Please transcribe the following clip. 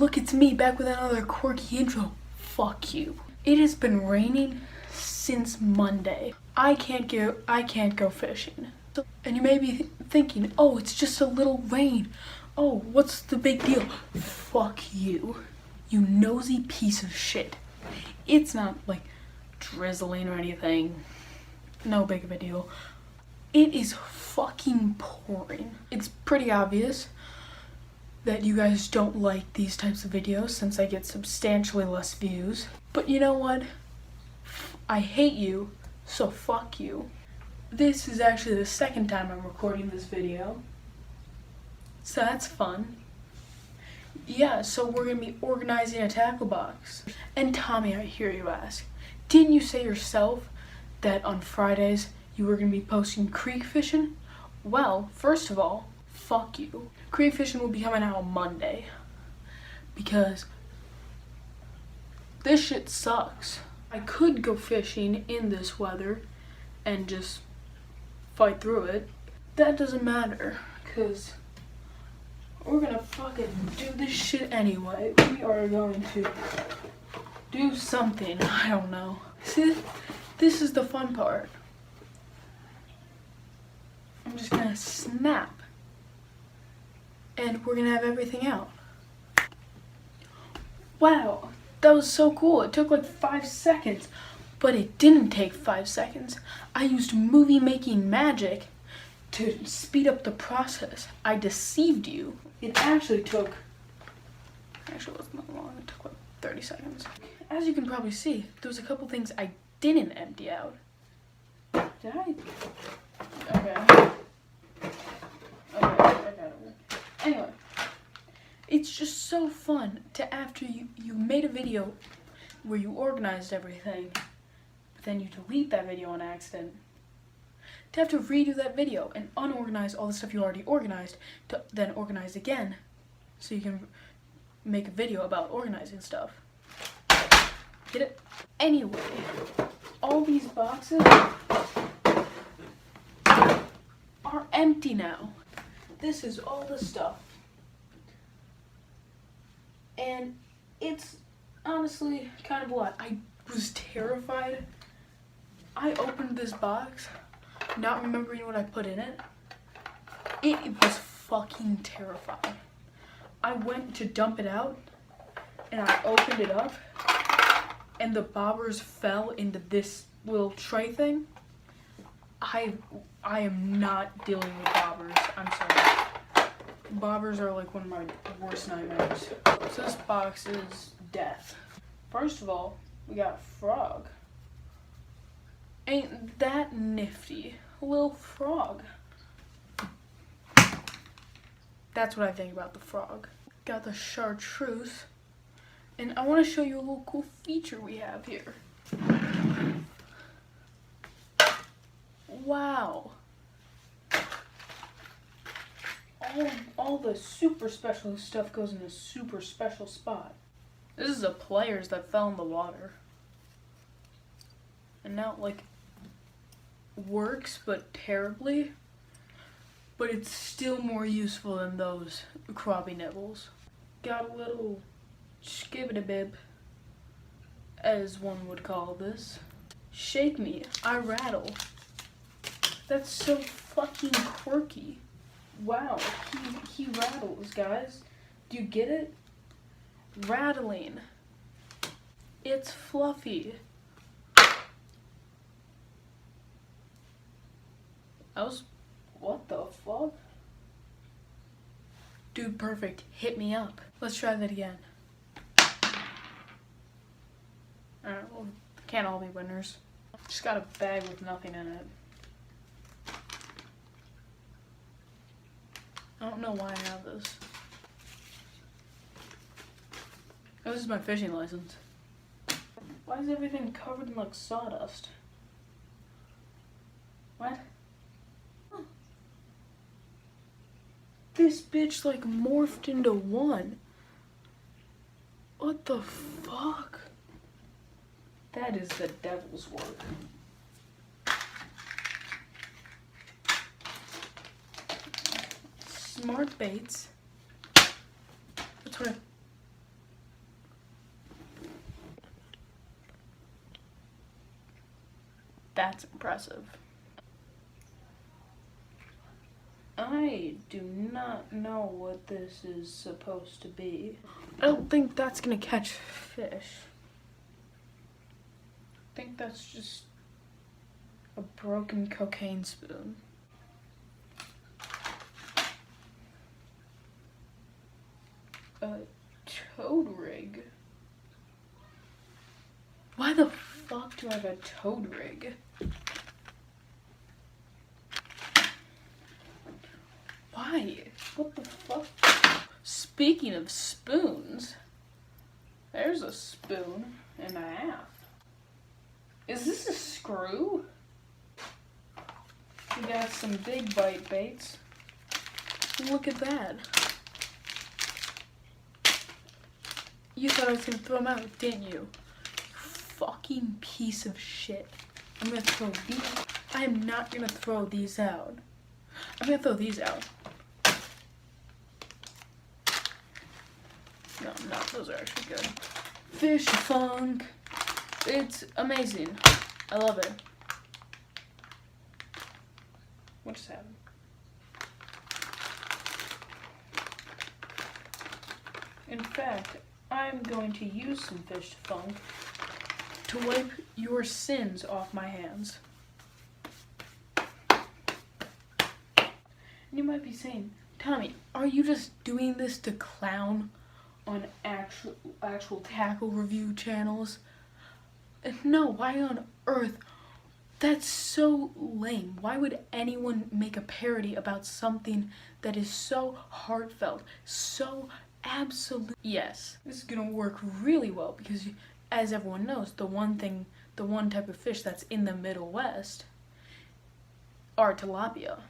look, it's me back with another quirky intro. Fuck you. It has been raining since Monday. I can't go fishing. And you may be thinking, oh, it's just a little rain. Oh, what's the big deal? Fuck you. You nosy piece of shit. It's not like drizzling or anything. No big of a deal. It is fucking pouring. It's pretty obvious that you guys don't like these types of videos since I get substantially less views. But you know what? I hate you, so fuck you. This is actually the second time I'm recording this video, so that's fun. Yeah, so we're gonna be organizing a tackle box. And Tommy, I hear you ask, didn't you say yourself that on Fridays you were gonna be posting creek fishing? Well, first of all, fuck you. Creek fishing will be coming out on Monday because this shit sucks. I could go fishing in this weather and just fight through it. That doesn't matter because we're gonna fucking do this shit anyway. We are going to do something. I don't know. See, this is the fun part. I'm just gonna snap and we're gonna have everything out. Wow, that was so cool. It took like 5 seconds, but it didn't take 5 seconds. I used movie making magic to speed up the process. I deceived you. It actually wasn't that long. It took like 30 seconds. As you can probably see, there was a couple things I didn't empty out. Did I? Okay. I got it. Anyway, it's just so fun to, after you made a video where you organized everything, but then you delete that video on accident, to have to redo that video and unorganize all the stuff you already organized to then organize again so you can make a video about organizing stuff. Get it? Anyway, all these boxes are empty now. This is all the stuff. And it's honestly kind of a lot. I was terrified. I opened this box not remembering what I put in it. It was fucking terrifying. I went to dump it out and I opened it up and the bobbers fell into this little tray thing. I am not dealing with bobbers. I'm sorry. Bobbers are like one of my worst nightmares. So this box is death. First of all, we got a frog. Ain't that nifty? A little frog. That's what I think about the frog. Got the chartreuse. And I want to show you a little cool feature we have here. Wow. All the super special stuff goes in a super special spot. This is a pliers that fell in the water. And now it like works, but terribly. But it's still more useful than those crappie nibbles. Got a little skibbity-bib, as one would call this. Shake me, I rattle. That's so fucking quirky. Wow, he rattles, guys. Do you get it? Rattling. It's fluffy. What the fuck? Dude, perfect. Hit me up. Let's try that again. Alright, well, can't all be winners. Just got a bag with nothing in it. I don't know why I have this. Oh, this is my fishing license. Why is everything covered in like sawdust? What? Huh. This bitch like morphed into one. What the fuck? That is the devil's work. Smart baits. That's what That's impressive. I do not know what this is supposed to be. I don't think that's gonna catch fish. I think that's just a broken cocaine spoon. A toad rig? Why the fuck do I have a toad rig? Why? What the fuck? Speaking of spoons, there's a spoon and a half. Is this a screw? We got some big bite baits. Look at that. You thought I was gonna throw them out, didn't you? Fucking piece of shit. I'm gonna throw these. I am not gonna throw these out. I'm gonna throw these out. No, I'm not. Those are actually good. Fish funk. It's amazing. I love it. What just happened? In fact, I'm going to use some fish funk to wipe your sins off my hands. And you might be saying, Tommy, are you just doing this to clown on actual tackle review channels? No, why on earth? That's so lame. Why would anyone make a parody about something that is so heartfelt, so absolute? Yes, this is gonna work really well because, as everyone knows, the one type of fish that's in the Middle West are tilapia.